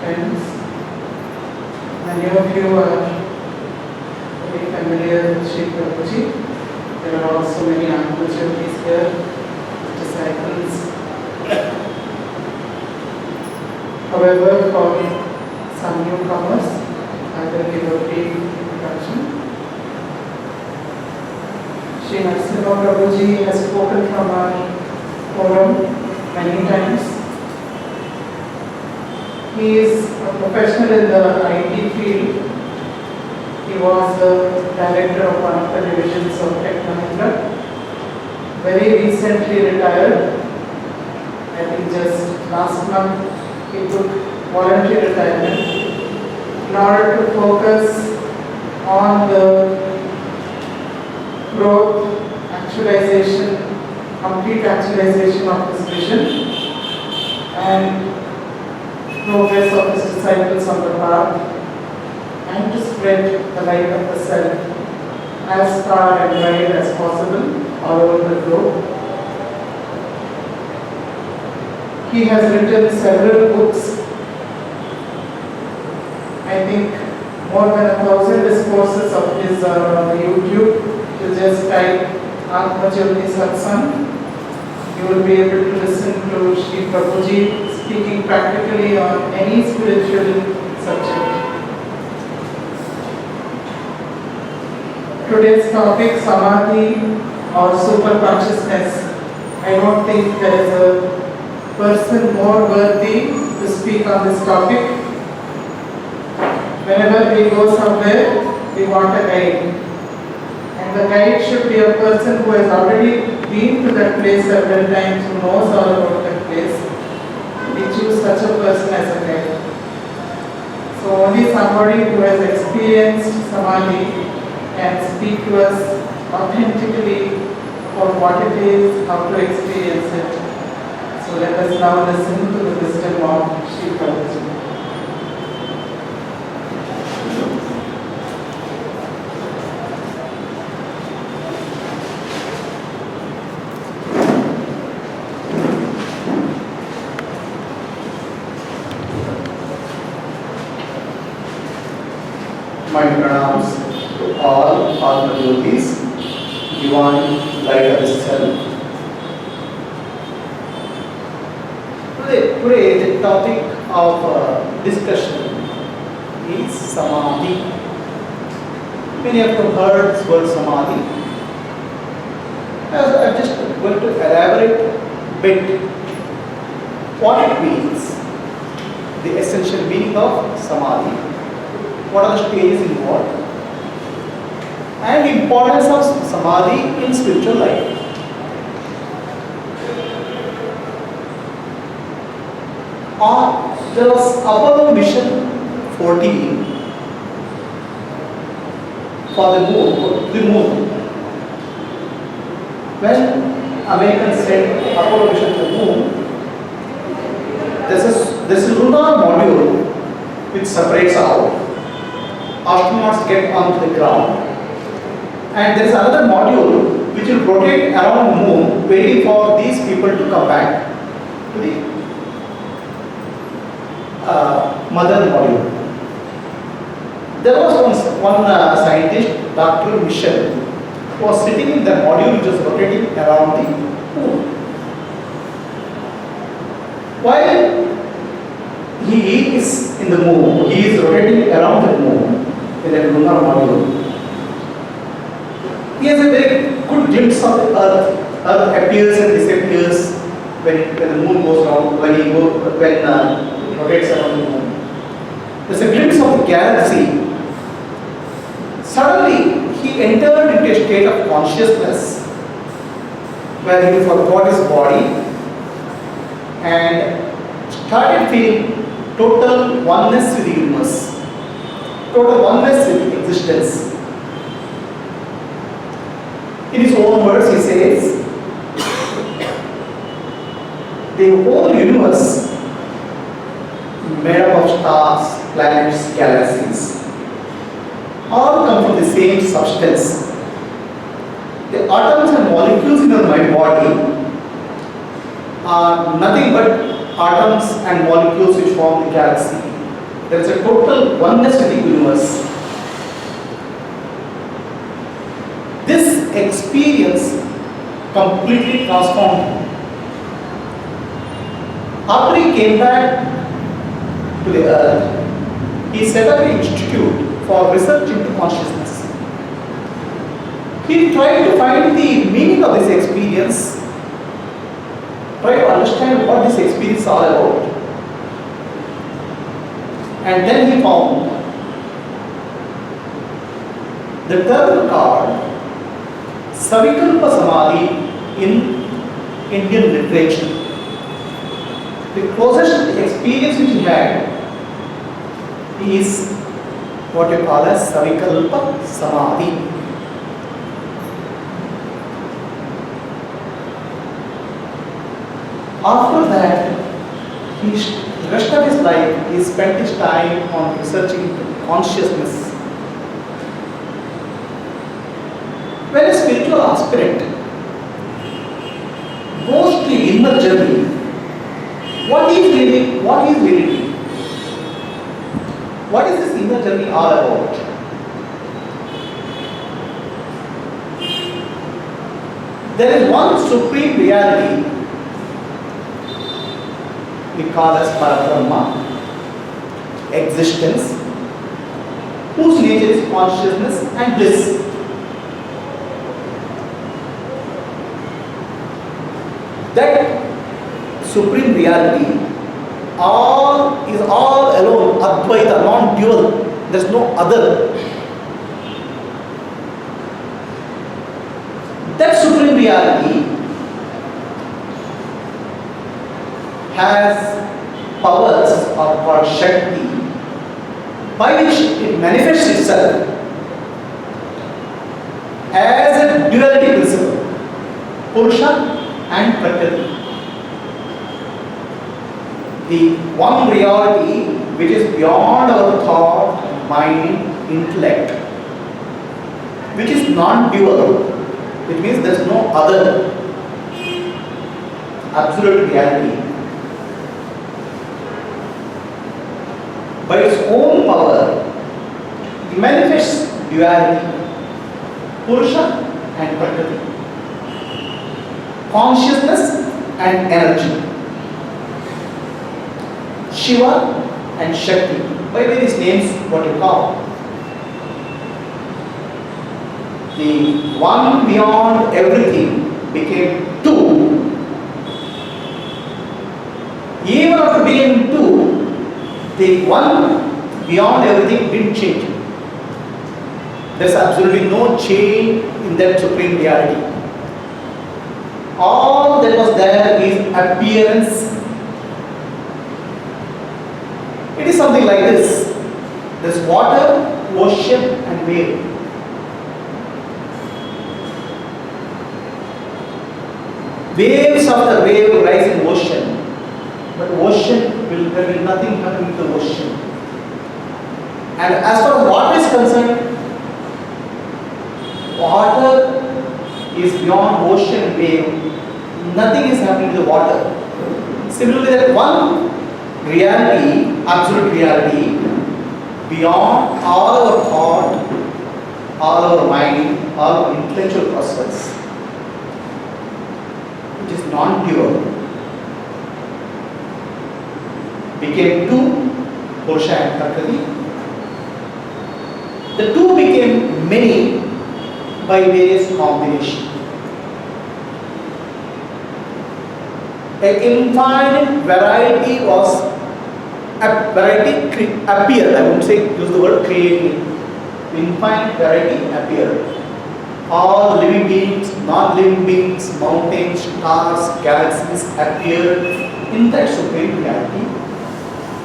friends. Many of you are very familiar with Sri Prabhuji. There are also many opportunities here, disciples. However, for some newcomers, I will give a brief introduction. Sri Narasimha Prabhuji has spoken from our forum many times. He is a professional in the IT field. He was the director of one of the divisions of Tech Mahindra. Very recently retired. I think just last month he took voluntary retirement in order to focus on the growth, actualization, complete actualization of his vision and progress of his disciples on the path, and to spread the light of the self as far and wide as possible all over the globe. He has written several books. I think more than 1,000 discourses of his are on the YouTube. You just type Atmajyoti Satsang. You will be able to listen to Sri Prabhuji speaking practically on any spiritual subject. Today's topic, Samadhi or super consciousness. I don't think there is a person more worthy to speak on this topic. Whenever we go somewhere, we want a guide. And the guide should be a person who has already been to that place several times, who knows all about that place. We choose such a person as a guide. So only somebody who has experienced Samadhi can speak to us authentically about what it is, how to experience it. So let us now listen to the wisdom of Sri Prabhuji. My pranams to all Atmajyotis, divine light of the self. Today the topic of discussion is Samadhi. Many of you heard this word Samadhi. I'm just going to elaborate a bit what it means, the essential meaning of Samadhi. What are the stages involved, and the importance of Samadhi in spiritual life. There was Apollo Mission 14 for the moon. When Americans sent Apollo Mission to the moon, this is lunar module which separates out. Astronauts get onto the ground, and there is another module which will rotate around the moon waiting for these people to come back to the mother module. There was one scientist, Dr. Michel, who was sitting in the module which was rotating around the moon. While he is in the moon, he is rotating around the moon in a lunar module. He has a very good glimpse of the Earth. Earth appears and disappears when the moon goes around, when it rotates around the moon. There's a glimpse of the galaxy. Suddenly, he entered into a state of consciousness where he forgot his body and started feeling total oneness with the universe, total oneness with existence. In his own words, he says, the whole universe made up of stars, planets, galaxies, all come from the same substance. The atoms and molecules in my body are nothing but atoms and molecules which form the galaxy. There is a total oneness in the universe. This experience completely transformed him. After he came back to the earth, he set up an institute for research into consciousness. He tried to find the meaning of this experience, try to understand what this experience is all about. And then he found the term called Savikalpa Samadhi in Indian literature. The closest experience which he had is what you call as Savikalpa Samadhi. After that, the rest of his life, he spent his time on researching consciousness. When a spiritual aspirant goes to the inner journey, what is really doing? What is this inner journey all about? There is one supreme reality we call as Parabrahma, existence, whose nature is consciousness and bliss. That supreme reality is all alone, Advaita, non-dual. There is no other. That supreme reality has powers or called Shakti, by which it manifests itself as a duality principle, Purusha and Prakriti. The one reality which is beyond our thought, mind, intellect, which is non-dual, which means there is no other, absolute reality. By its own power, it manifests duality, Purusha and Prakriti, consciousness and energy, Shiva and Shakti, by various names what you call. The one beyond everything became two. Even after being two, the one beyond everything didn't change. There's absolutely no change in that supreme reality. All that was there is appearance. It is something like this. There's water, ocean and wave. Waves after wave rise in ocean. But there will nothing happen with the ocean. And as far as water is concerned, water is beyond ocean and wave. Nothing is happening to the water. Similarly, that one reality, absolute reality, beyond all our thought, all our mind, all our intellectual process, which is non-dual, became two, Purusha and Prakriti. The two became many by various combinations. An infinite variety appeared. I won't say use the word creating. Infinite variety appeared. All living beings, non-living beings, mountains, stars, galaxies appeared in that supreme reality.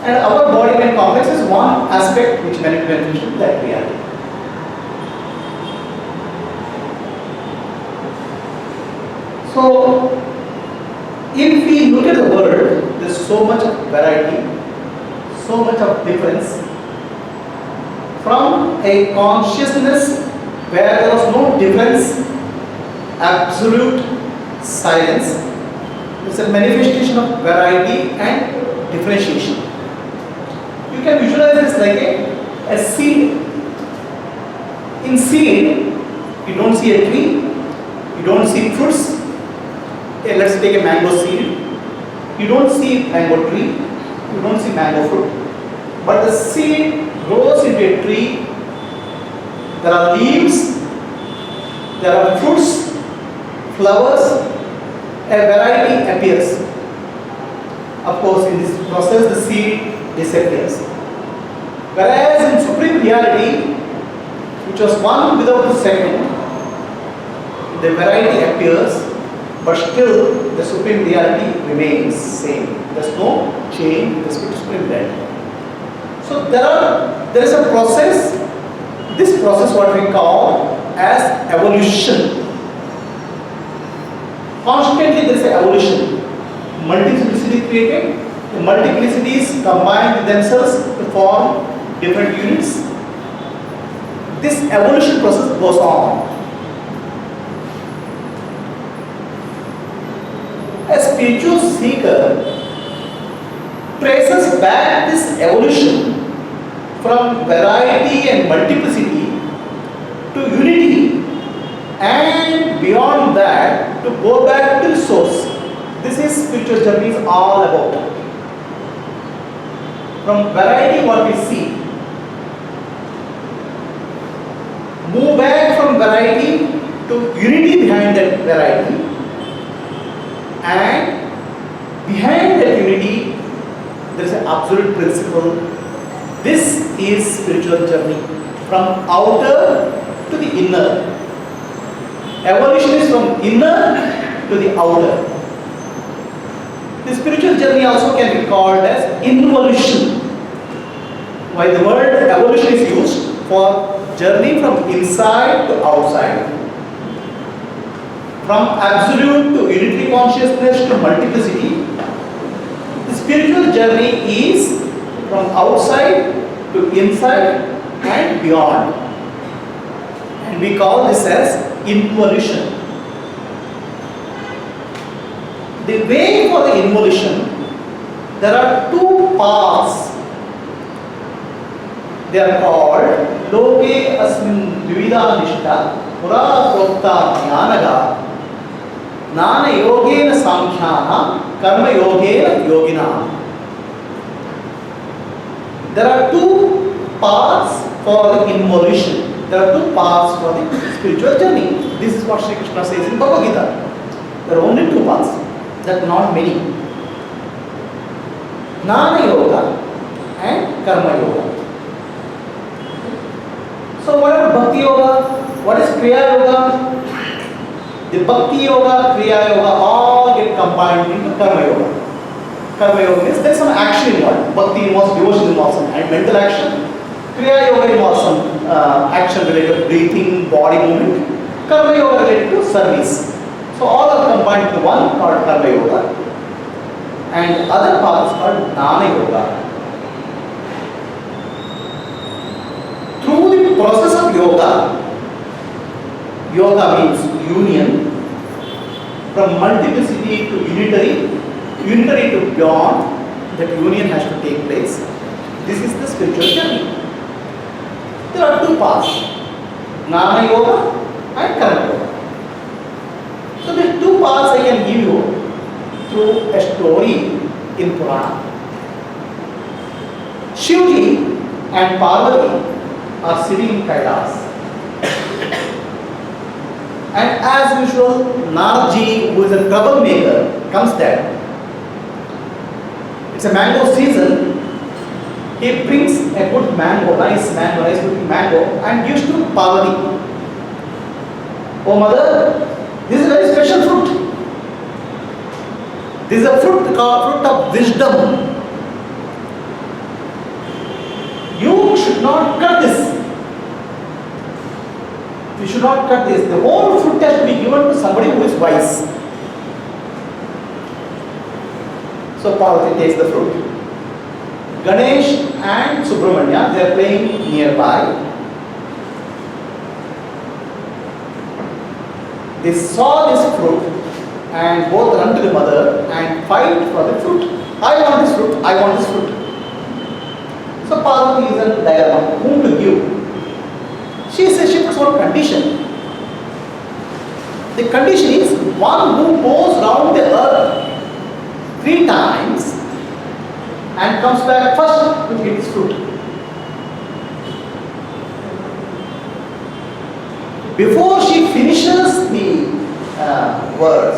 And our body-mind complex is one aspect which manifests that reality. So, if we look at the world, there's so much variety, so much of difference. From a consciousness where there was no difference, absolute silence, it's a manifestation of variety and differentiation. You can visualize like a seed. In seed, you don't see a tree, you don't see fruits. Okay, let's take a mango seed. You don't see mango tree, you don't see mango fruit. But the seed grows into a tree. There are leaves, there are fruits, flowers, a variety appears. Of course, in this process, the seed disappears. Whereas in supreme reality, which was one without the second, the variety appears, but still the supreme reality remains same. There's no change with respect to supreme reality. So there is a process. This process, what we call as evolution. Constantly there is an evolution. Multiplicity created, the multiplicities combine with themselves to form different units. This evolution process goes on. A spiritual seeker traces back this evolution from variety and multiplicity to unity, and beyond that to go back to the source. This is spiritual journey is all about. From variety, what we see, move back from variety to unity behind that variety, and behind that unity there is an absolute principle. This is spiritual journey from outer to the inner. Evolution is from inner to the outer. The spiritual journey also can be called as involution. Why the word evolution is used? For journey from inside to outside, from absolute to unitary consciousness to multiplicity. The spiritual journey is from outside to inside and beyond, and we call this as involution. The way for the involution, there are two paths. They are called Loke Asmin Dvivida Nishta Pura Prokta Jnanaga Nana Yogena Samkhyana Karma Yogena Yogina. There are two paths for the involution. There are two paths for the spiritual journey. This is what Sri Krishna says in Bhagavad Gita. There are only two paths. There are not many. Jnana Yoga and Karma Yoga. So what is Bhakti Yoga? What is Kriya Yoga? The Bhakti Yoga, Kriya Yoga all get combined into Karma Yoga. Karma Yoga means there is some action involved. Bhakti involves devotion, involves some and mental action. Kriya Yoga involves some action related to breathing, body movement. Karma Yoga related to service. So all are combined into one called Karma Yoga, and other path is called Jnana Yoga. Through the process of yoga, yoga means union, from multiplicity to unitary, unitary to beyond, that union has to take place. This is the spiritual journey. There are two paths, Jnana Yoga and Karma Yoga. So these two paths I can give you through a story in Purana. Shivji and Parvati are sitting in Kailas. And as usual, Narji, who is a troublemaker, comes there. It's a mango season. He brings a good mango, nice looking mango, and gives to Parvati. Oh mother, this is a very special fruit. This is a fruit called fruit of wisdom. You should not cut this. You should not cut this. The whole fruit has to be given to somebody who is wise. So Parvati takes the fruit. Ganesh and Subramanya, they are playing nearby. They saw this fruit and both run to the mother and fight for the fruit. I want this fruit, I want this fruit. So Parvati is the dilemma whom to give. She says she puts one condition. The condition is one who goes round the earth 3 times and comes back first to get his fruit. Before she finishes the words,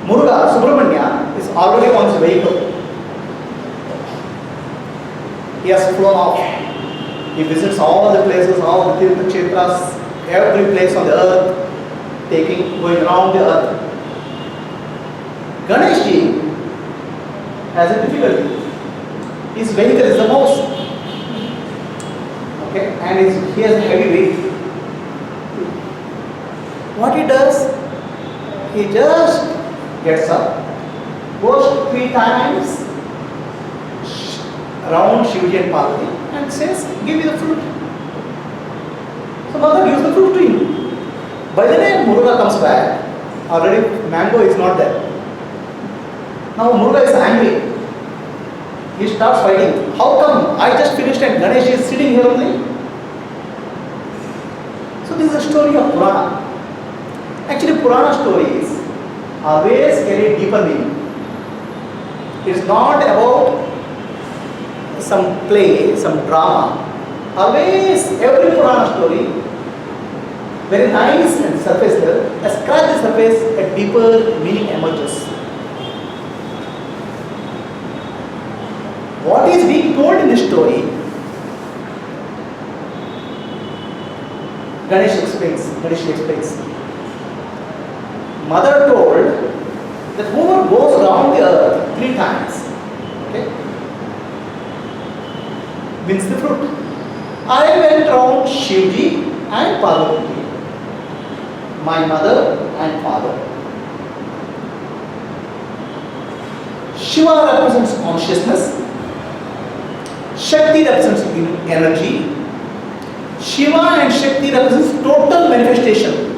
Muruga Subramanya is already on his vehicle. He has flown off. He visits all the places, all the Tirtha Kshetras, every place on the earth, going around the earth. Ganesh ji has a difficulty. His vehicle is the most. Okay, and he has a heavy weight. What he does, he just gets up, goes 3 times around Shivji and Parvati and says, give me the fruit. So mother gives the fruit to him. By the time Muruga comes back, already mango is not there. Now Muruga is angry. He starts fighting. How come I just finished and Ganesh is sitting here only? So this is a story of Purana. Actually Purana stories always carry deeper meaning. It is not about some play, some drama. Always every Purana story, very nice and surface level, scratch the surface, a deeper meaning emerges. What is being told in this story? Ganesh explains. Mother told that whoever goes around the earth 3 times, okay, wins the fruit. I went around Shivji and Parvati, my mother and father. Shiva represents consciousness. Shakti represents energy. Shiva and Shakti represents total manifestation.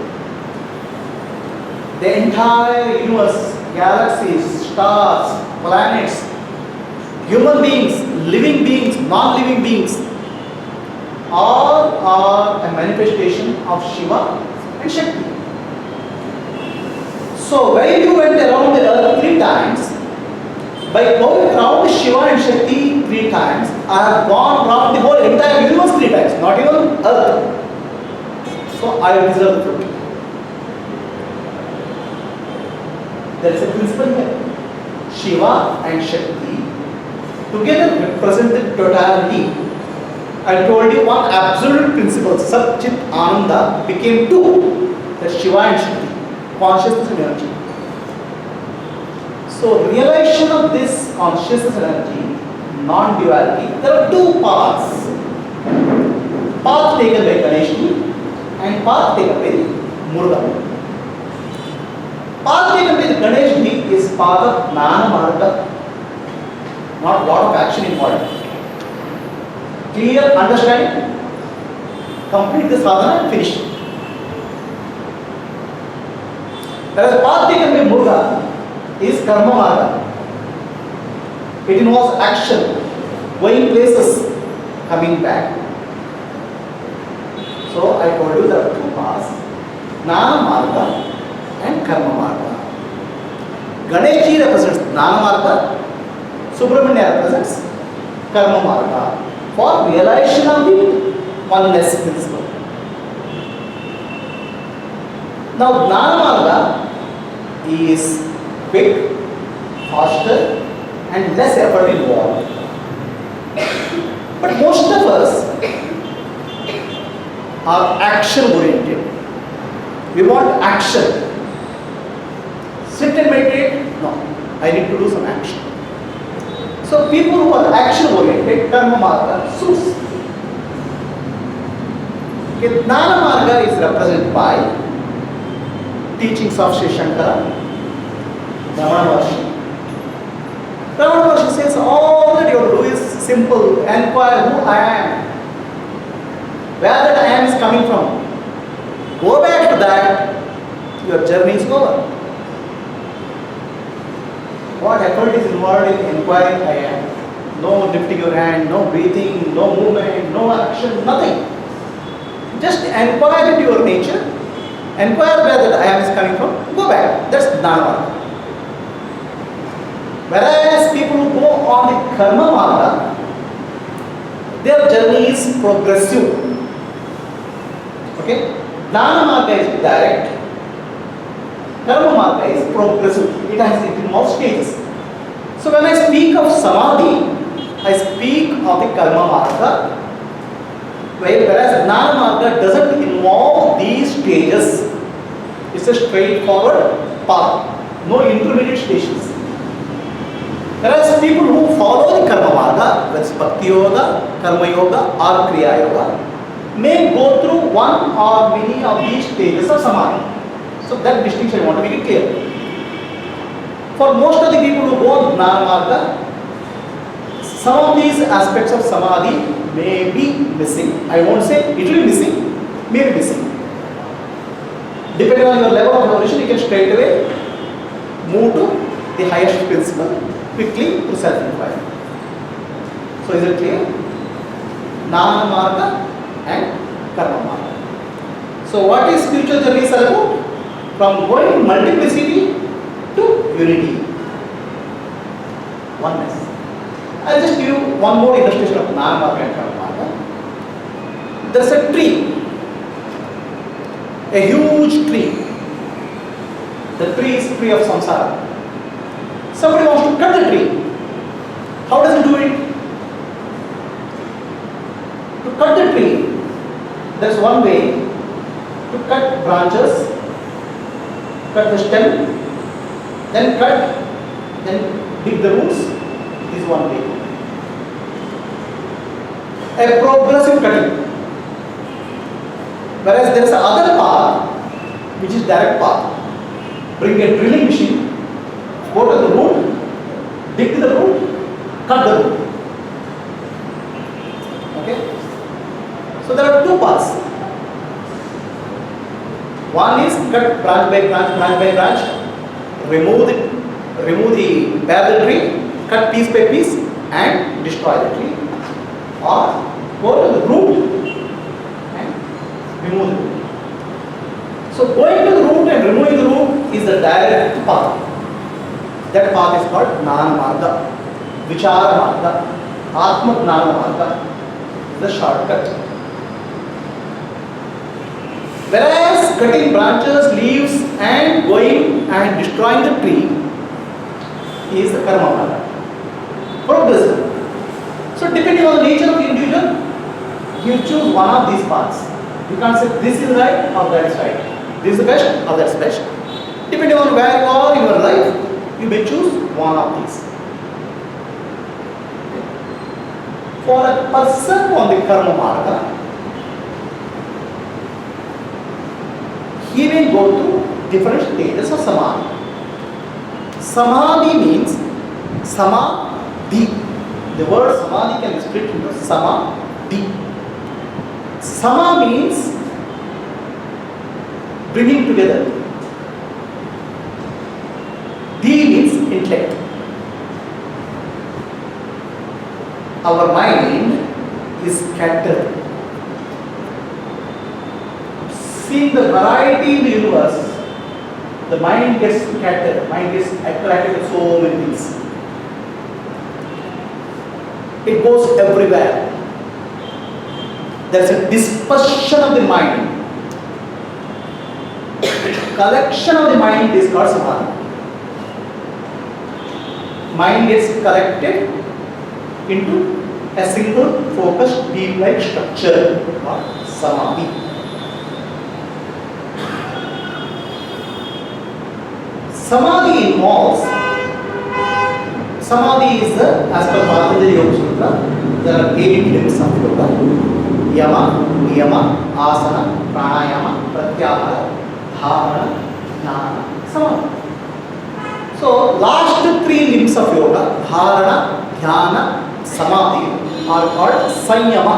The entire universe, galaxies, stars, planets, human beings, living beings, non-living beings, all are a manifestation of Shiva and Shakti. So when you went around the earth 3 times, by going around Shiva and Shakti 3 times, I have gone around the whole entire universe 3 times, not even earth. So I deserve the fruit. There is a principle here. Shiva and Shakti together represent the totality. I told you one absolute principle, Sat Chit Ananda, became 2. That's Shiva and Shakti, consciousness and energy. So realization of this consciousness and energy, non-duality, there are 2 paths. Path taken by Ganeshji and path taken by Muruga. Path taken by the Ganeshji is path of Jnana Marga, not lot of action involved. Clear understanding, complete the sadhana and finish. Whereas path taken by Muruga is Karma Marga. It involves action, going places, coming back. So I told you there are 2 paths, Jnana Marga and Karma Marga. Ganeshji represents Jnana Marga, Subramanya represents Karma Marga for realization of the oneness principle. Now Jnana Marga is quick, faster and less effort involved. But most of us are action oriented. We want action. Sit and meditate? No. I need to do some action. So people who are action oriented, Karma Marga suits. Okay, Jnana Marga is represented by teachings of Sri Shankara, Ramana Maharshi. Ramana Maharshi says all that you have to do is simple, inquire who I am, where that I am is coming from. Go back to that, your journey is over. What effort is involved in inquiring I am? No lifting your hand, no breathing, no movement, no action, nothing. Just inquire into your nature, inquire where that I am is coming from, go back. That's Dana Marga. Whereas people who go on the Karma Marga, their journey is progressive. Okay? Dana Marga is direct, Karma Marga is progressive. It involves stages. So when I speak of Samadhi, I speak of the Karma Marga, whereas Jnana Marga doesn't involve these stages. It's a straightforward path, no intermediate stations. Whereas people who follow the Karma Marga, that's Bhakti Yoga, Karma Yoga or Kriya Yoga, may go through one or many of these stages of Samadhi. So that distinction I want to make it clear. For most of the people who go on Jnana Marga, some of these aspects of Samadhi may be missing. I won't say it will be missing, may be missing. Depending on your level of evolution, you can straight away move to the highest principle quickly to self-inquiry. So is it clear? Jnana Marga and Karma Marga. So what is spiritual journey is about? From going multiplicity to unity, oneness. I'll just give you one more illustration of Jnana Marga and Karma Marga. There's a tree, a huge tree. The tree is tree of samsara. Somebody wants to cut the tree. How does he do it? To cut the tree, there's one way to cut branches, cut the stem, then cut, then dig the roots. Is one way. A progressive cutting. Whereas there is another path, which is direct path. Bring a drilling machine, go to the root, dig the root, cut the root. Okay? So there are two paths. One is cut branch by branch, remove the parallel tree, cut piece by piece and destroy the tree, or go to the root and remove the root. So going to the root and removing the root is the direct path. That path is called Jnana Marga, Vichara Marga, Atma Jnana Marga, the shortcut. Whereas cutting branches, leaves and going and destroying the tree is the Karma Marga. Progressive. So depending on the nature of the individual, you choose one of these paths. You can't say this is right or that is right. This is the best or that's best. Depending on where you are in your life, you may choose one of these. For a person on the Karma Marga, he will go through different stages of Samadhi. Samadhi means Samadhi. The word Samadhi can be split into Samadhi. Sama means bringing together. D means intellect. Our mind is scattered. Seeing the variety in the universe, the mind gets scattered, mind gets attracted to so many things. It goes everywhere. There's a dispersion of the mind. Collection of the mind is called Samadhi. Mind gets collected into a single focused beam-like structure called Samadhi. Samadhi involves, Samadhi is the, as per Patanjali Yoga Sutra, there are 8 limbs of yoga: Yama, Niyama, Asana, Pranayama, Pratyahara, Dharana, Jnana, Samadhi. So last 3 limbs of yoga, Dharana, Dhyana, Samadhi, are called Sanyama.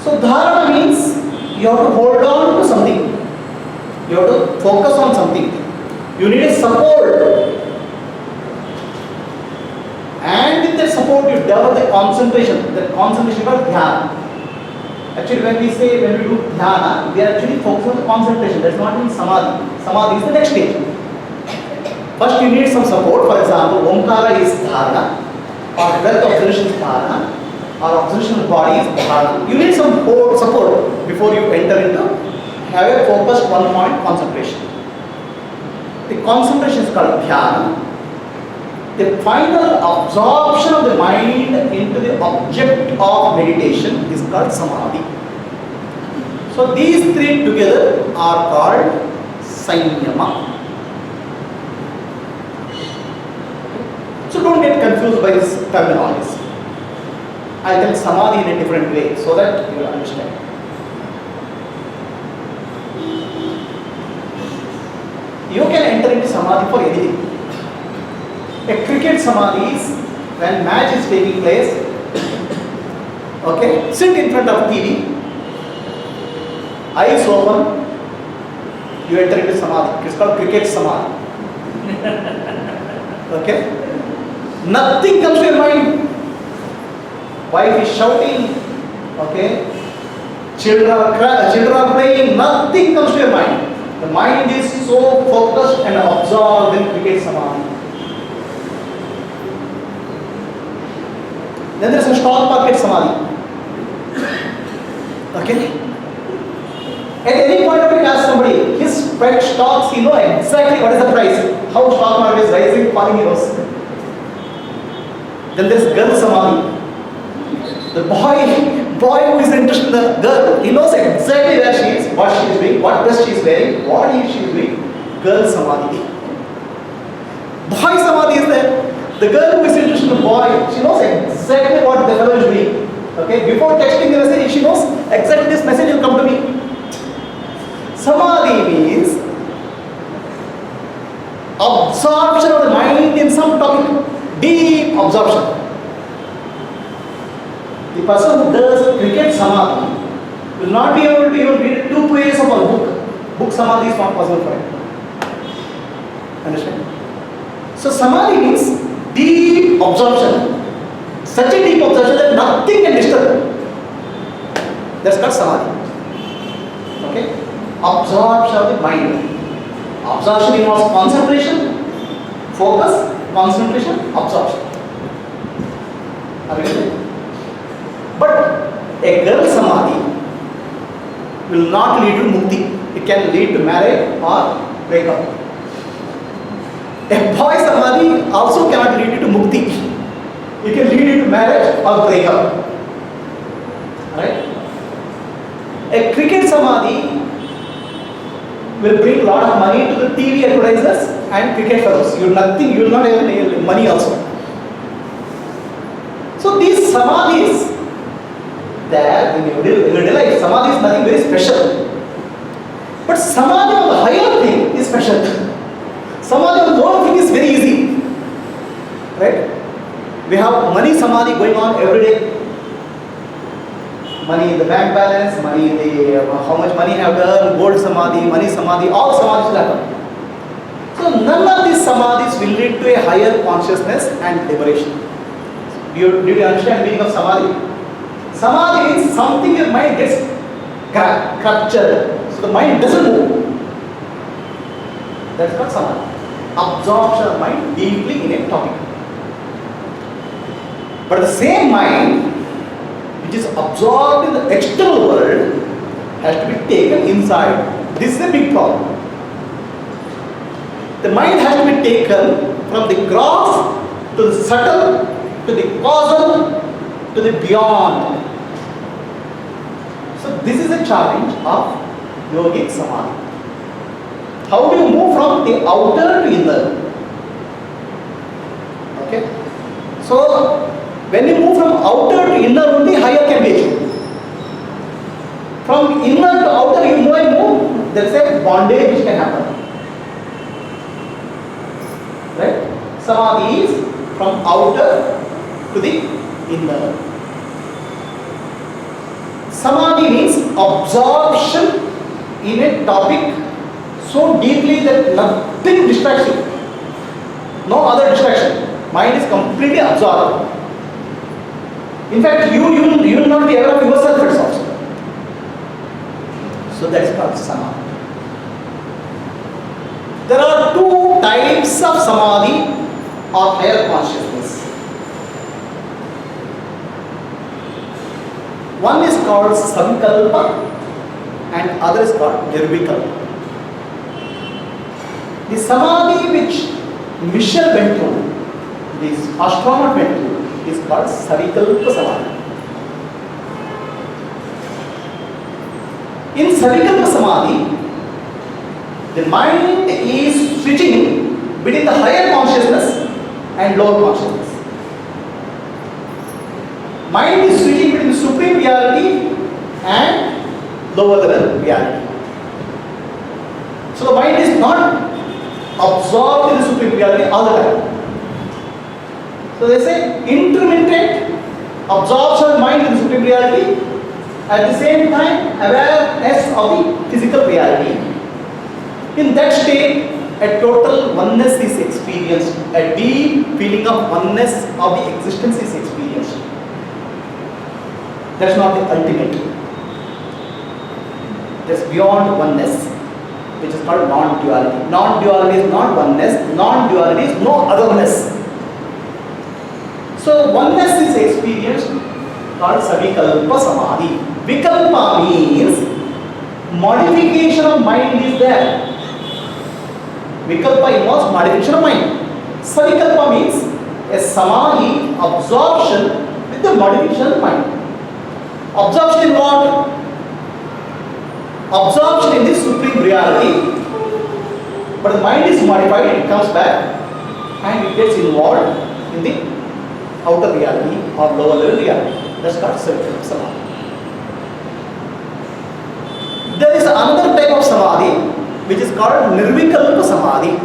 So Dharana means you have to hold on to something. You have to focus on something. You need a support. henceforth you develop the concentration. The concentration called dhyana. Actually, when we do dhyana, we are actually focusing on the concentration. That's not in samadhi. Samadhi is the next stage. First, you need some support. For example, omkara is dharana, or breath observation is dharana, or observation of body is dharana. You need some support before you enter into have a focused one point concentration. The concentration is called dhyana. The final absorption of the mind into the object of meditation is called samadhi. So these three together are called sanyama. So don't get confused by this terminology. I tell samadhi in a different way so that you will understand. You can enter into samadhi for anything. A cricket samadhi is when match is taking place. Okay, sit in front of TV, eyes open, you enter into samadhi. It's called cricket samadhi. Okay, nothing comes to your mind. Wife is shouting. Okay, children are playing. Nothing comes to your mind. The mind is so focused and absorbed in cricket samadhi. Then there is a stock market samadhi. Okay? At any point of time, ask somebody, his pet stocks, he knows exactly what is the price, how stock market is rising, falling, he knows. Then there is girl samadhi. The boy who is interested in the girl, he knows exactly where she is, what she is doing, what dress she is wearing, what she is doing. Girl samadhi. Boy samadhi is there. The girl who is interested in the boy, she knows exactly what the fellow is doing. Okay, before texting the message, she knows exactly this message will come to me. Samadhi means absorption of the mind in some topic, deep absorption. The person who does cricket samadhi will not be able to even read 2 pages of a book. Book samadhi is not possible for him. Understand? So samadhi means deep absorption. Such a deep absorption that nothing can disturb. That's called samadhi. Okay? Absorption of the mind. Absorption involves concentration, focus, concentration, absorption. Are you getting it? But a girl samadhi will not lead to mukti. It can lead to marriage or breakup. A boy samadhi also cannot lead you to mukti. It can lead you to marriage or breakup. Right? A cricket samadhi will bring a lot of money to the TV advertisers and cricket fellows. You will not have money also. So these samadhis, there in your daily life, samadhi is nothing very special. But samadhi of the higher thing is special. Samadhi of the lower thing is very easy. Right? We have money samadhi going on every day. Money in the bank balance, money in the how much money I have earned, gold samadhi, money samadhi, all samadhis will happen. So none of these samadhis will lead to a higher consciousness and liberation. Do you understand the meaning of samadhi? Samadhi means something your mind gets captured. So the mind doesn't move. That's called samadhi. Absorption of mind deeply in a topic. But the same mind which is absorbed in the external world has to be taken inside. This is a big problem. The mind has to be taken from the gross to the subtle to the causal to the beyond. So this is a challenge of yogic samadhi. How do you move from the outer to inner? Okay. So when you move from outer to inner, only higher can be achieved. From inner to outer, you move and move, there is a bondage which can happen. Right? Samadhi is from outer to the inner. Samadhi means absorption in a topic so deeply that nothing distracts you. No other distraction. Mind is completely absorbed. In fact, you will not be aware of yourself also. So that is called samadhi. There are two types of samadhi or higher consciousness. One is called savikalpa and other is called nirvikalpa. The samadhi which Michel went through, this astronomer went through, is called savikalpa samadhi. In savikalpa samadhi, the mind is switching between the higher consciousness and lower consciousness. Mind is switching between the supreme reality and lower level reality. So the mind is not absorbed in the supreme reality all the time. So they say intermittent absorption of mind in the supreme reality, at the same time awareness of the physical reality. In that state, a total oneness is experienced, a deep feeling of oneness of the existence is experienced. That's not the ultimate. That's beyond oneness, which is called non-duality. Non-duality is not oneness, non-duality is no otherness. So oneness is experienced called savikalpa samadhi. Vikalpa means modification of mind is there. Vikalpa involves modification of mind. Savikalpa means a samadhi absorption with the modification of mind. Absorption in what? Absorption in the supreme reality. But the mind is modified, it comes back and it gets involved in the outer reality or lower level reality. That's called savikalpa samadhi. There is another type of samadhi which is called nirvikalpa samadhi.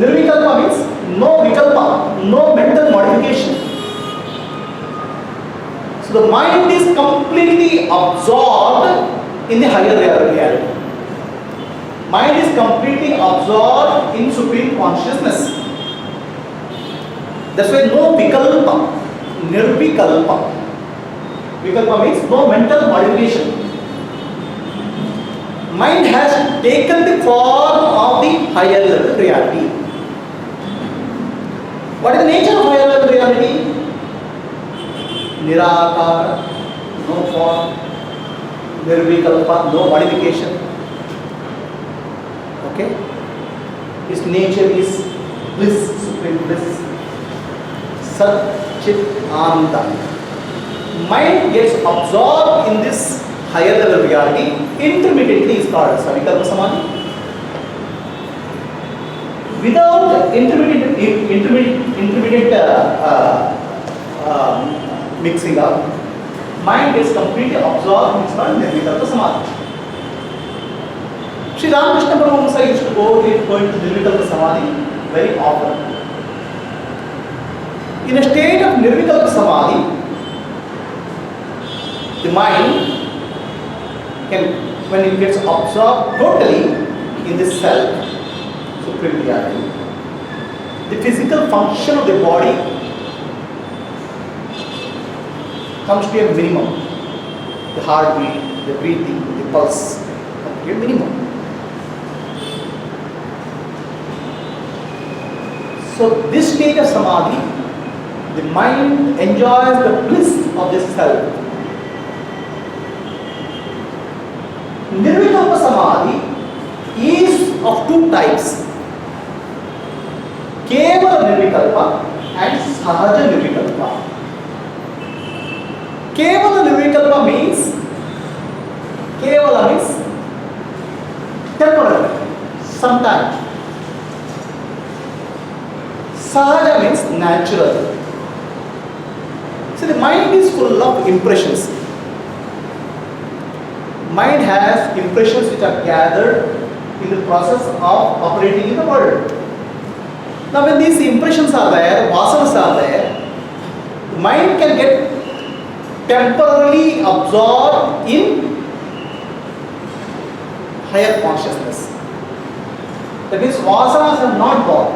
Nirvikalpa means no vikalpa, no mental modification. So the mind is completely absorbed in the higher reality. Mind is completely absorbed in supreme consciousness. That's why no vikalpa, nirvikalpa. Vikalpa means no mental modification. Mind has taken the form of the higher level reality. What is the nature of higher level reality? Nirakara, no form. Nirvikalpa, no modification. Okay? Its nature is bliss, supreme bliss. Sat Chit Ananda. Mind gets absorbed in this higher level reality, intermittently is called savikalpa samadhi. Without intermittent mixing up, mind gets completely absorbed, it's called nirvikalpa samadhi. Sri Ramakrishna Paramahamsa used to go into nirvikalpa samadhi very often. In a state of nirvikalpa samadhi, the mind can, when it gets absorbed totally in this self, supreme reality, the physical function of the body comes to a minimum. The heartbeat, the breathing, the pulse comes to a minimum. So this state of samadhi, the mind enjoys the bliss of this self. Nirvikalpa samadhi is of two types. Kevala nirvikalpa and sahaja nirvikalpa. Kevala nirvikalpa means temporary, sometime. Sahaja means natural. So the mind is full of impressions. Mind has impressions which are gathered in the process of operating in the world. Now when these impressions are there, vasanas are there, the mind can get temporarily absorbed in higher consciousness. That means vasanas are not gone.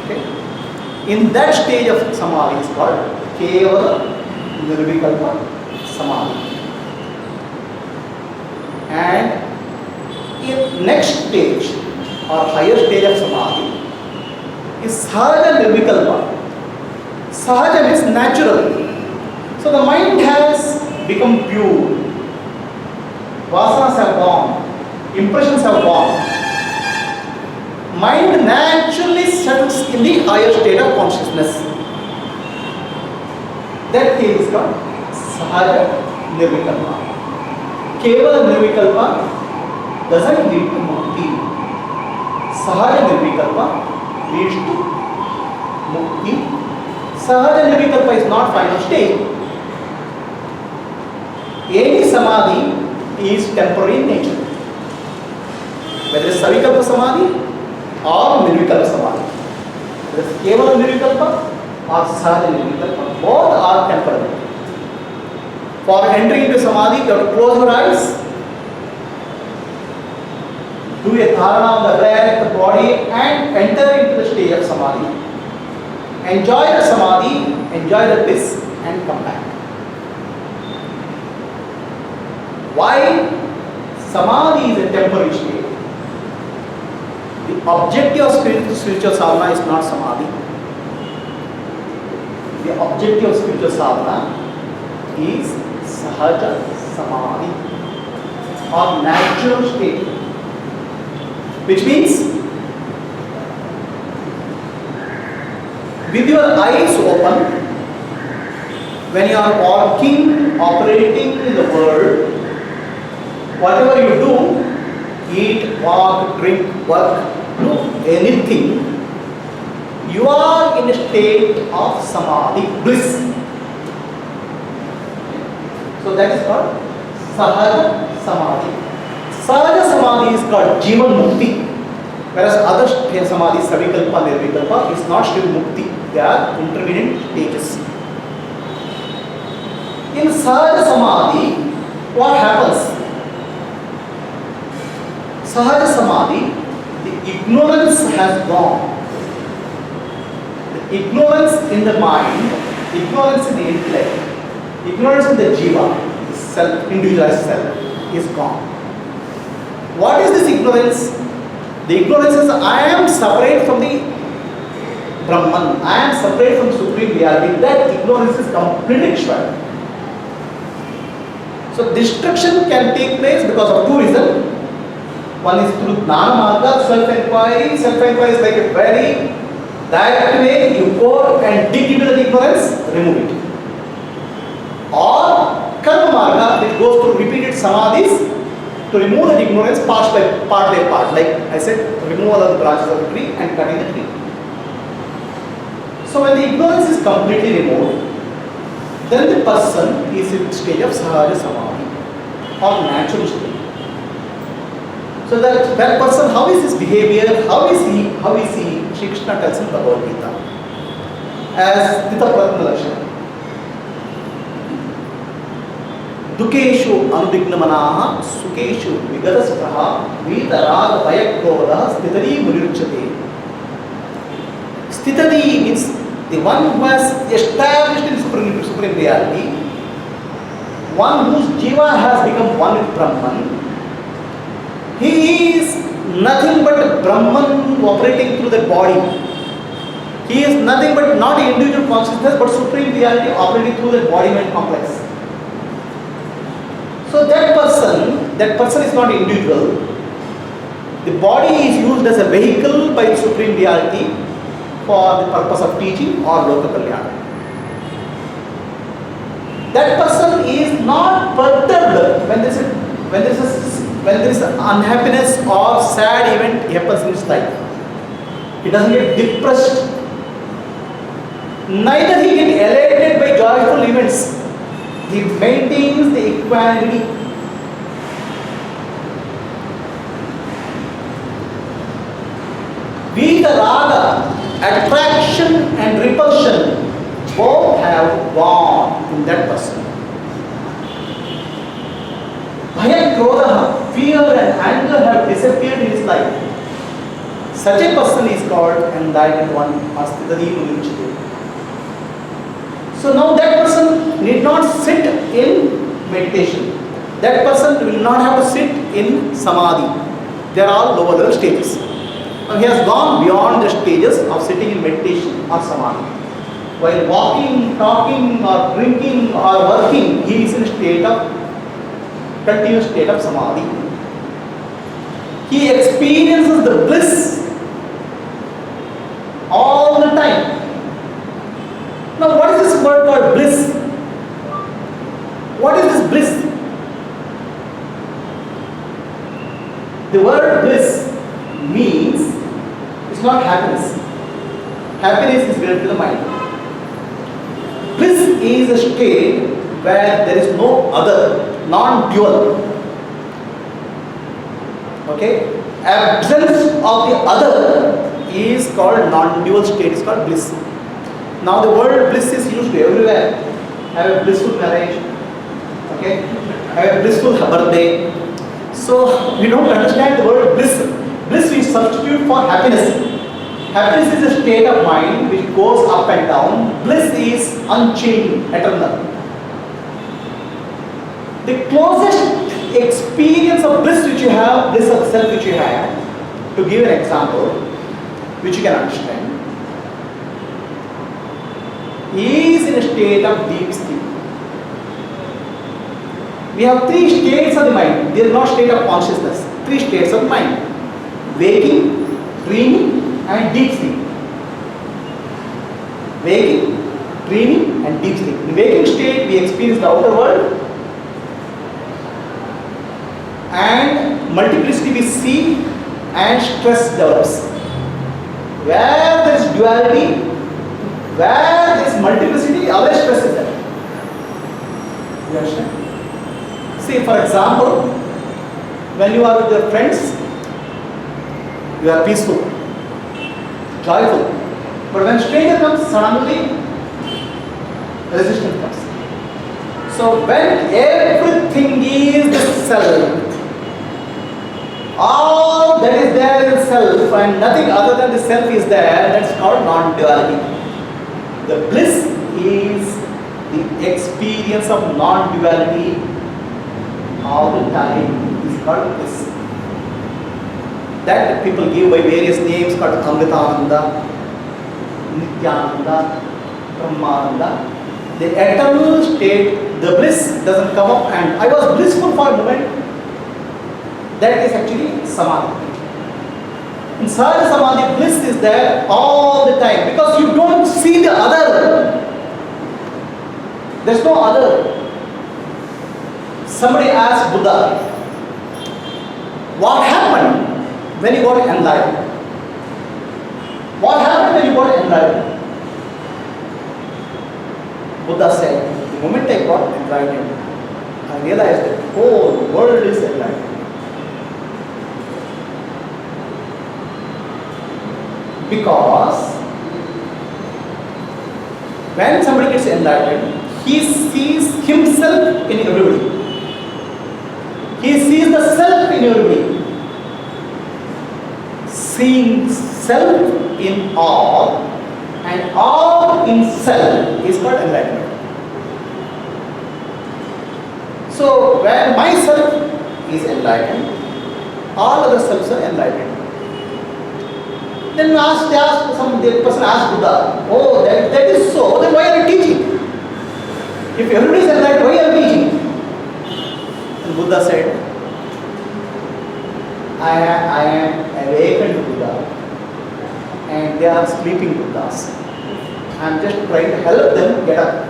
Okay? In that stage of samadhi is called Kevala Nirvikalpa Samadhi. And in next stage or higher stage of samadhi is Sahaja Nirvikalpa. Sahaja means natural. So the mind has become pure. Vasanas have gone. Impressions have gone. Mind naturally settles in the higher state of consciousness. That case is called Sahaja Nirvikalpa. Kevala Nirvikalpa doesn't lead to Mukti. Sahaja Nirvikalpa leads to Mukti. Sahaja Nirvikalpa is not final state. Any samadhi is temporary in nature. Whether it's Savikalpa Samadhi or Nirvikalpa Samadhi. Whether it's Kevala Nirvikalpa or Sahaja Nirvikalpa, both are temporary. For entering into Samadhi, you have to close your eyes, do a dharana on the direct body and enter into the state of Samadhi. Enjoy the Samadhi, enjoy the bliss and come back. Why Samadhi is a temporary state? The objective of spiritual sadhana is not Samadhi. The objective of spiritual sadhana is Sahaja Samadhi or natural state, which means with your eyes open, when you are walking, operating in the world, whatever you do, eat, walk, drink, work, do anything, you are in a state of samadhi, bliss. So that is called Sahaja Samadhi. Sahaja Samadhi is called Jivan Mukti, whereas other samadhis, Savikalpa, Nirvikalpa, is not still Mukti. They are intermediate stages. In Sahaja Samadhi, what happens? Sahaja Samadhi, the ignorance has gone. The ignorance in the mind, ignorance in the intellect, ignorance in the jiva, the self, individualized self, is gone. What is this ignorance? The ignorance is I am separate from the Brahman, I am separate from Supreme Reality. That ignorance is completely destroyed. So destruction can take place because of two reasons. One is through Jnana Marga, self-inquiry. Self-inquiry is like a very direct way. You go and dig into the ignorance, remove it. Or Karma Marga, which goes through repeated samadhis to remove the ignorance part by part. Like I said, removal of the branches of the tree and cutting the tree. So when the ignorance is completely removed, then the person is in the stage of Sahaja Samadhi or natural state. So that person, how is his behavior, how is he, Shri Krishna tells in Bhagavad Gita as Tita Pratna Lakshana. Dukeshu anudignamanaha, sukeshu vigadaspraha, vitaraga vayakroda, stitadi muriruchate. Stitadi means the one who has established in supreme reality, one whose jiva has become one with Brahman. He is nothing but Brahman operating through the body. He is nothing but not individual consciousness but supreme reality operating through the body-mind complex. So that person is not individual. The body is used as a vehicle by supreme reality for the purpose of teaching or Loka Kalyana. That person is not perturbed when there is unhappiness or sad event happens in his life. He doesn't get depressed. Neither he gets elated by joyful events. He maintains the equanimity. Vitaraga, attraction and repulsion, both have gone in that person. Bhaya, Krodha, fear and anger have disappeared in his life. Such a person is called enlightened one or Sthitadi Mulinchite. So now that person need not sit in meditation. That person will not have to sit in samadhi. They are all lower level stages. Now he has gone beyond the stages of sitting in meditation or samadhi. While walking, talking or drinking or working, he is in a state of continuous state of samadhi. He experiences the bliss all the time. Now what is this word called bliss? What is this bliss? The word bliss means it's not happiness. Happiness is related to the mind. Bliss is a state where there is no other, non-dual. Okay? Absence of the other is called non-dual state, is called bliss. Now the word bliss is used everywhere. Have a blissful marriage. Okay? Have a blissful birthday. So we don't understand the word bliss. Bliss we substitute for happiness. Happiness is a state of mind which goes up and down. Bliss is unchanging, eternal. The closest experience of bliss which you have, bliss of self which you have, to give an example, which you can understand, is in a state of deep sleep. We have three states of the mind. There is no state of consciousness. Three states of mind: waking, dreaming, and deep sleep. Waking, dreaming, and deep sleep. In waking state, we experience the outer world, and multiplicity we see, and stress develops. Where there is duality, where there is multiplicity, always stress is there. You understand? See, for example, when you are with your friends, you are peaceful, joyful. But when stranger comes, suddenly resistance comes. So when everything is the self, all that is there is self and nothing other than the self is there, that's called non-duality. The bliss is the experience of non-duality all the time, is called bliss. That people give by various names called Amritananda, Nityananda, Brahmananda. The eternal state, the bliss doesn't come up and I was blissful for a moment. That is actually samadhi. In Sahaja Samadhi, bliss is there all the time because you don't see the other. There's no other. Somebody asked Buddha, what happened when you got enlightened? What happened when you got enlightened? Buddha said, the moment I got enlightened, I realized that the whole world is enlightened. Because when somebody gets enlightened, he sees himself in everybody. He sees the self in everybody. Seeing self in all and all in self is called enlightenment. So when myself is enlightened, all other selves are enlightened. Then the person asked Buddha, oh, that is so, then why are you teaching? If everybody is enlightened, why are you teaching? And Buddha said, I am awakened Buddha and they are sleeping Buddhas. I am just trying to help them get up.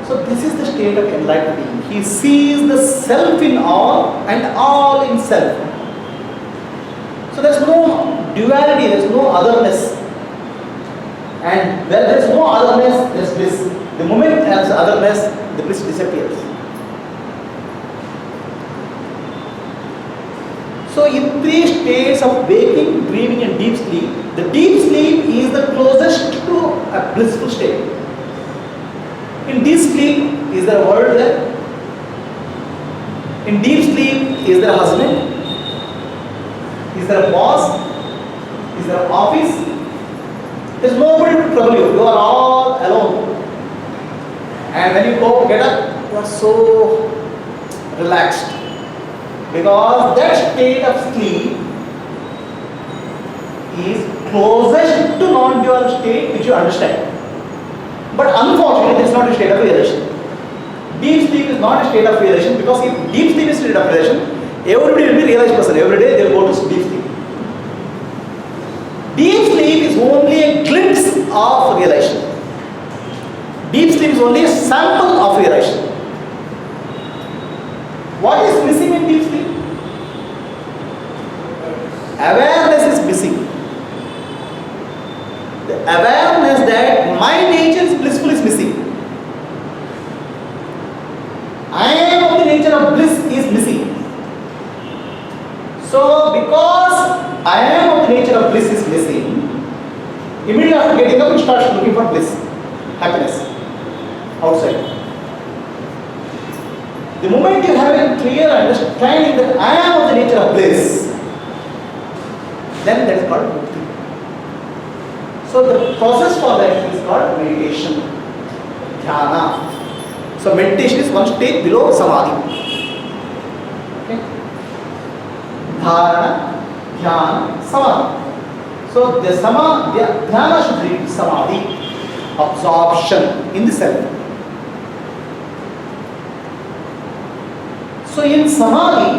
So this is the state of enlightened being. He sees the self in all and all in self. So there is no duality, there is no otherness. And where there is no otherness, there is bliss. The moment there is otherness, the bliss disappears. So in three states of waking, dreaming and deep sleep, the deep sleep is the closest to a blissful state. In deep sleep, is there a world there? In deep sleep, is there a husband? Is there a boss? Is there an office? There's nobody to trouble you. You are all alone. And when you go get up, you are so relaxed. Because that state of sleep is closest to non-dual state which you understand. But unfortunately, it is not a state of realization. Deep sleep is not a state of realization, because if deep sleep is a state of realization, everybody will be a realized person. Every day they will go to deep sleep. Deep sleep is only a glimpse of realization. Deep sleep is only a sample of realization. What is missing in deep sleep? Awareness is missing. The awareness that my nature is blissful is missing. I am of the nature of bliss is missing. So because I am of the nature of bliss is missing, immediately after getting up you start looking for bliss, happiness outside. The moment you have a clear understanding that I am of the nature of bliss, then that is called mukti. So the process for that is called meditation, dhyana. So meditation is one stage below samadhi. Okay? Dharana, dhyana, samadhi. So the dhyana should lead to samadhi, absorption in the self. So in samadhi,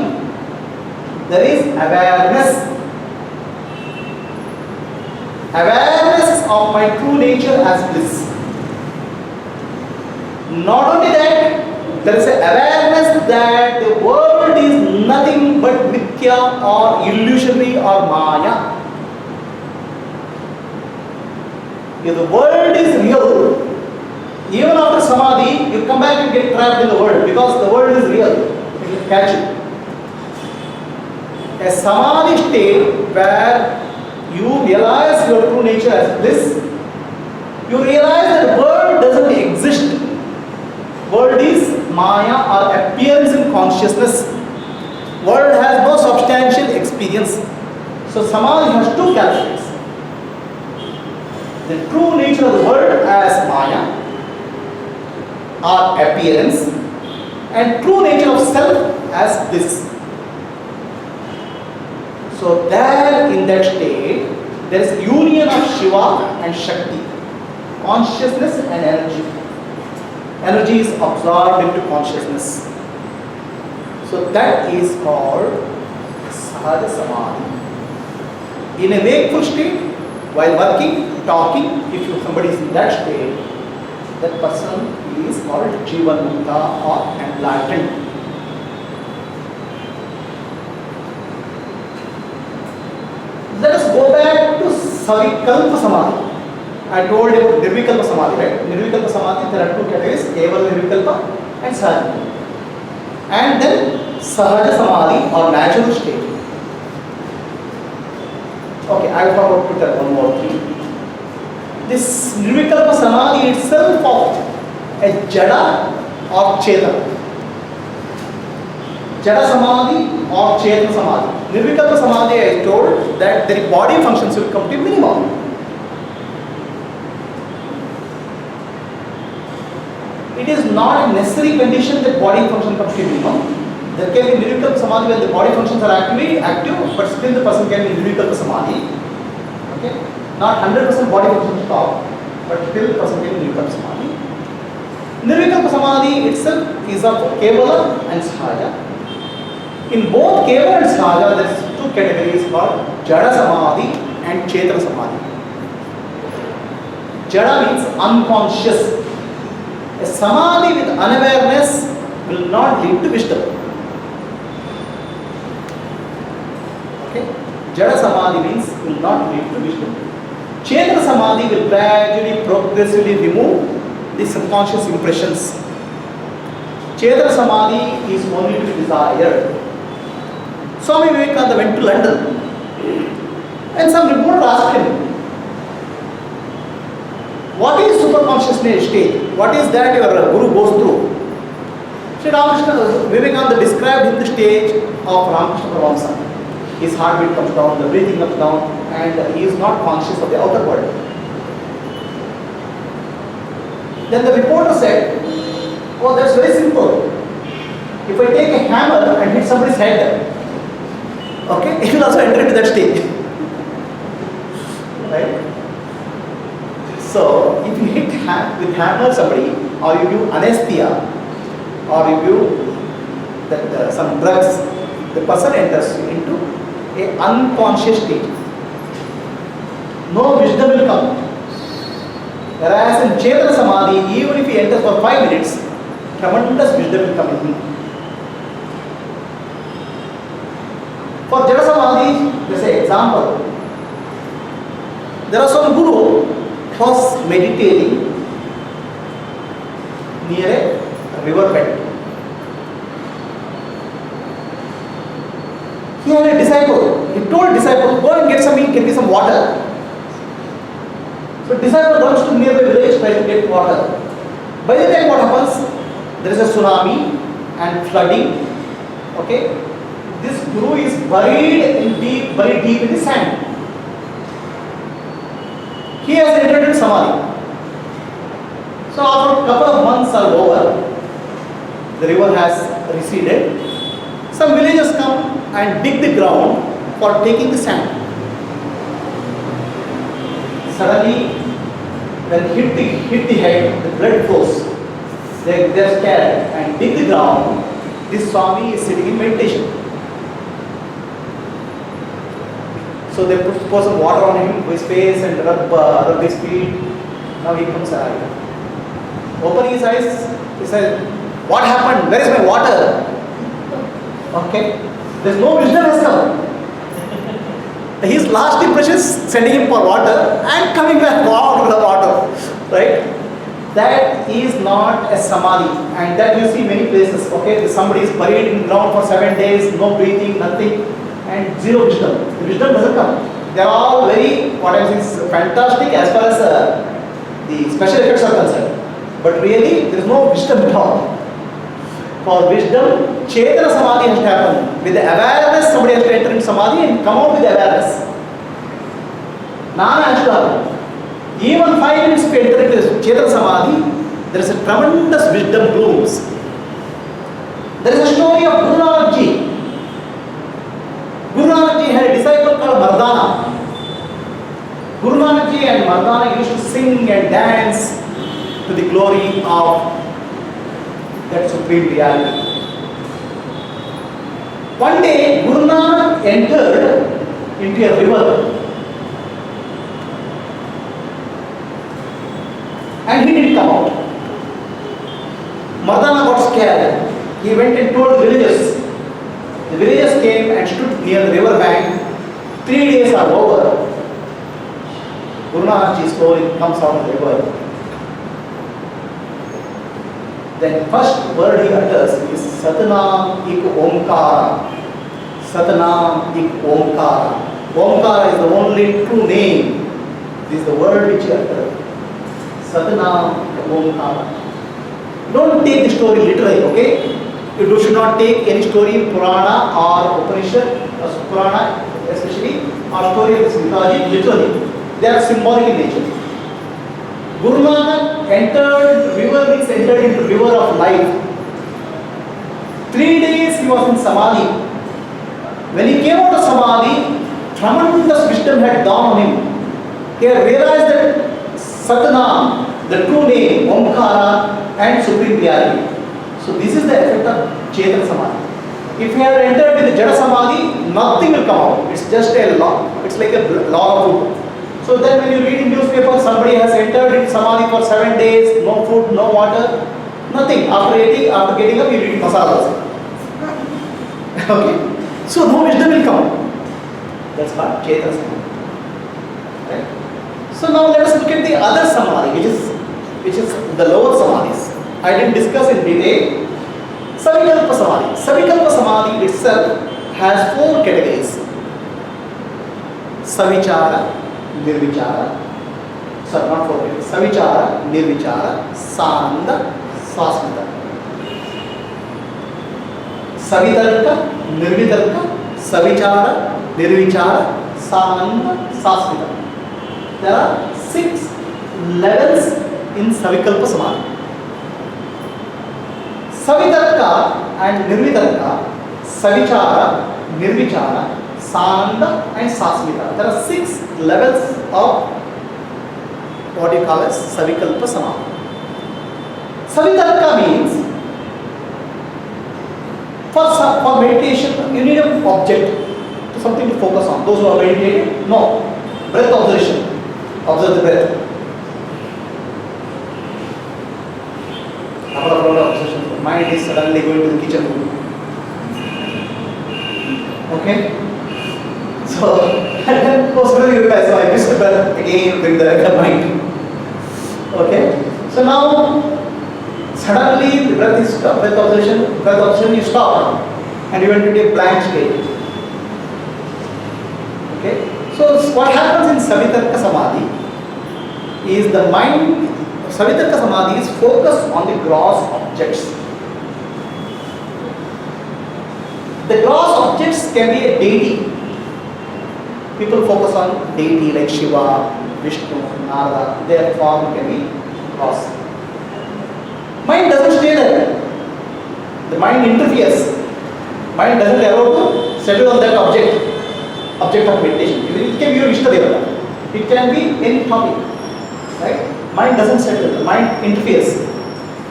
there is awareness. Awareness of my true nature as bliss. Not only that, there is an awareness that the world is nothing but mithya or illusionary or maya. If the world is real, even after samadhi, you come back and get trapped in the world, because the world is real. It will catch you. A samadhi state where you realize your true nature as bliss, you realize that the world doesn't exist. World is maya or appearance in consciousness. World has no substantial experience. So samadhi has two characteristics. The true nature of the world as maya or appearance, and true nature of self as bliss. So there in that state, there is union of Shiva and Shakti, consciousness and energy. Energy is absorbed into consciousness. So that is called Sahaja Samadhi. In a wakeful state, while working, talking, if somebody is in that state, that person is called Jivan Mukta or enlightened. Let us go back to Savikalpa Samadhi. I told you about Nirvikalpa Samadhi, right? Nirvikalpa Samadhi, there are two categories, Keval Nirvikalpa and Sahaja. And then Sahaja Samadhi or natural state. Okay, I forgot to tell one more thing. This Nirvikalpa Samadhi itself of a Jada or Chetana. Jada Samadhi or Chetana Samadhi. Nirvikalpa Samadhi, I told that the body functions will come to minimum. It is not a necessary condition that body function comes to minimum. There can be Nirvikalpa Samadhi when the body functions are actually active, but still the person can be Nirvikalpa Samadhi. Okay? Not 100% body function stop, but still the person can be Nirvikalpa Samadhi. Nirvikalpa Samadhi itself is of Kevala and Sahaja. In both Kevala and Sahaja, there is two categories called Jada Samadhi and Chetana Samadhi. Jada means unconscious. A Samadhi with unawareness will not lead to wisdom. Okay? Jada Samadhi means will not lead to wisdom. Chetana Samadhi will gradually, progressively remove the subconscious impressions. Chetana Samadhi is only to be desired. Swami Vivekananda went to London and some reporter asked him, what is superconsciousness state? What is that your Guru goes through? Sri Ramakrishna Vivekananda described in the stage of Ramakrishna Paramahamsa. His heartbeat comes down, the breathing comes down, and he is not conscious of the outer world. Then the reporter said, "Oh, that's very simple. If I take a hammer and hit somebody's head, okay, it will also enter into that stage." Right? So, if you hit with hammer somebody, or you give anesthesia, or you give that, some drugs, the person enters into a unconscious state. No wisdom will come. Whereas in Chetana Samadhi, even if he enters for 5 minutes, tremendous wisdom will come in him. For Jada Samadhi, let's say example, there was some guru who was meditating near a river bed. He had a disciple. He told disciple, "Go and get me some water." So disciple runs to nearby village, tries to get water. By the time what happens? There is a tsunami and flooding. Okay, this guru is very deep in the sand. He has entered into samadhi. So after a couple of months are over, the river has receded. Some villagers come and dig the ground for taking the sand. Suddenly, when hit the head, the blood flows. They are scared and dig the ground. This Swami is sitting in meditation. So they pour some water on him, his face, and rub his feet. Now he comes alive. Opening his eyes, he says, "What happened? Where is my water?" Okay, there's no wisdom has come. His last impression is sending him for water and coming back out of the water, right? That is not a samadhi, and that you see many places. Okay, somebody is buried in ground for 7 days, no breathing, nothing, and zero wisdom. The wisdom doesn't come. They are all very, what I'm saying, is fantastic as far as the special effects are concerned. But really, there is no wisdom at all. For wisdom, Chetana Samadhi has to happen. With the awareness, somebody has to enter into Samadhi and come out with the awareness. Nana has to happen. Even 5 minutes to enter into Chetana Samadhi, there is a tremendous wisdom blooms. There is a story of Guru Nanak Ji. Guru Nanak Ji had a disciple called Mardana. Guru Nanak Ji and Mardana used to sing and dance to the glory of that supreme reality. One day, Guru Nanak entered into a river and he didn't come out. Mardana got scared. He went and told villagers. The villagers came and stood near the river bank. 3 days are over. Guru Nanak Ji slowly comes out of the river. Then first word he utters is Satnam Ik Omkara. Satnam Ik Omkara. Omkara is the only true name. This is the word which he uttered. Satnam Ik Omkara. Don't take the story literally, okay? You should not take any story in Purana or Upanishad, or Purana especially, or story of this mythology literally. They are symbolic in nature. Guru Nanak entered river, means entered into river of life. 3 days he was in Samadhi. When he came out of Samadhi, tremendous wisdom had dawned on him. He had realized that Satnam, the true name, Omkara, and Supreme Reality. So this is the effect of Chetana Samadhi. If he had entered in the Jada Samadhi, nothing will come out. It's just a law. It's like a law of food. So then when you read in newspaper, somebody has entered in Samadhi for 7 days, no food, no water, nothing. After getting up, you read masalas. Okay. So no wisdom will come. That's what Chetana Samadhi. Right? So now let us look at the other Samadhi, which is the lower Samadhis. I didn't discuss in detail. Savikalpa Samadhi. Savikalpa Samadhi itself has 4 categories. Savichara, Nirvichara, sorry, not 4 categories. Savichara, Nirvichara, Sananda, Sasmita. Savitarka, Nirvitarka, Savichara, Nirvichara, Sananda, Sasmita. There are 6 levels in Savikalpa Samadhi. Savitarka and Nirvitarka, Savichara, Nirvichara, Sananda and Sasmita. There are 6 levels of what you call as Savikalpa Samadhi. Savitarka means for meditation you need an object, something to focus on. Those who are meditating, no. Breath observation. Observe the breath. Observation. Mind is suddenly going to the kitchen room. Okay? So, and then possibly you realize, so I missed the breath, again bring the mind. Okay? So now, suddenly the breath is stopped, breath observation is stopped, and you went into a blank state. Okay? So what happens in Savitarka Samadhi is the mind, Savitarka Samadhi is focused on the gross objects. The gross objects can be a deity. People focus on deity like Shiva, Vishnu, Narada, their form can be gross. Mind doesn't stay there. The mind interferes. Mind doesn't allow to settle on that object of meditation. It can be your Ishtadevata. It can be any topic. Right? Mind doesn't settle. The mind interferes.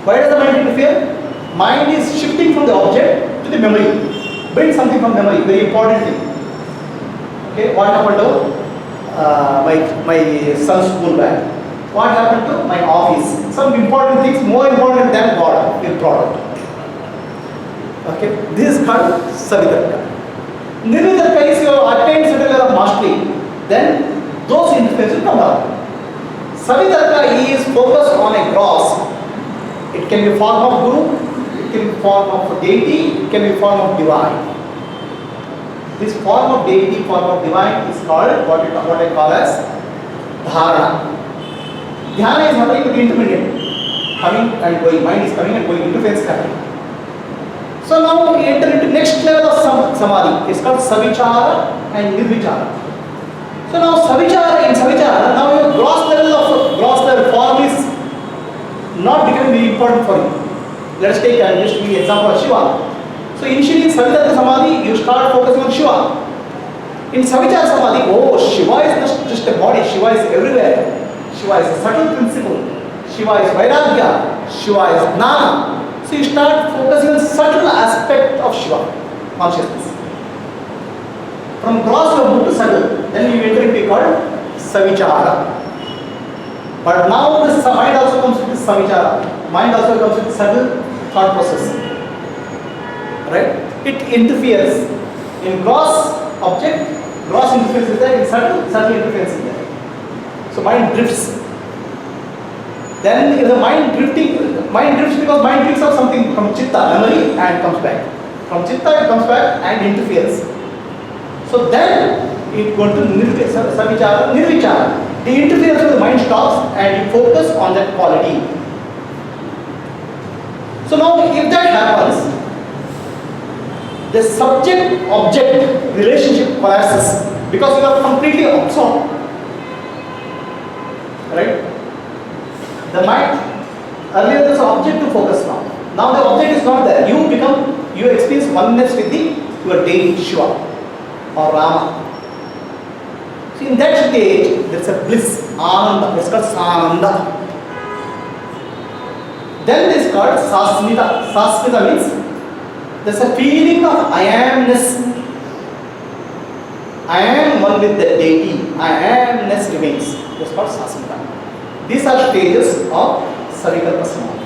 Why does the mind interfere? Mind is shifting from the object to the memory. Bring something from memory, very important thing. Okay, what happened to my son's school bag? What happened to my office? Some important things, more important than God, your product. Okay, this is called Savitarka. Nirvitarka is your attained certain level of mastery, then those interferences come down. Savitarka is focused on a gross. It can be form of Guru, it can be form of deity, it can be form of divine. This form of deity, form of divine is called what I call as dharana. Dhyana is happening to the intermediate, coming and going. Mind is coming and going, interference happening. So now we enter into next level of samadhi. It's called savichara and nirvichara. So now savichara, in savichara, now your gross level form is not becoming very important for you. Let us take just give you example of Shiva. So initially in Savitarka Samadhi, you start focusing on Shiva. In Savichara Samadhi, oh, Shiva is just a body, Shiva is everywhere. Shiva is a subtle principle. Shiva is Vairagya. Shiva is Jnana. So you start focusing on subtle aspect of Shiva, consciousness. From gross you move to subtle. Then you enter into called Savichara. But now the mind also comes with Savichara. Mind also comes with subtle thought process. Right? It interferes. In gross object, gross interference is there, in subtle interference is there. So mind drifts. Then the mind drifts because mind picks up something from chitta, memory, and comes back. From chitta it comes back and interferes. So then it goes to savichara, nirvichara. The interference of the mind stops and you focus on that quality. So now if that happens, the subject-object relationship collapses because you are completely absorbed. Right? The mind, earlier there was an object to focus now. Now the object is not there. You experience oneness with your deity, Shiva or Rama. So in that stage, there is a bliss, Ananda. It's called Sananda. Then it is called Sasmita. Sasmita means there's a feeling of I amness. I am one with the deity. I amness remains. That's called Sasmita. These are stages of Savikalpa Samadhi.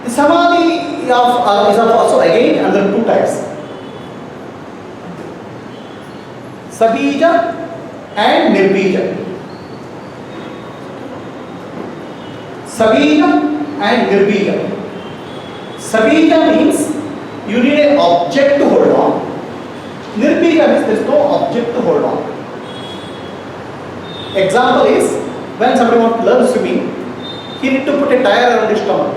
The Samadhi is also again under two types. Sabija and Nirbija. Sabija and Nirbija. Sabija means you need an object to hold on. Nirbija means there is no object to hold on. Example is when somebody wants to learn swimming, he need to put a tire around his stomach.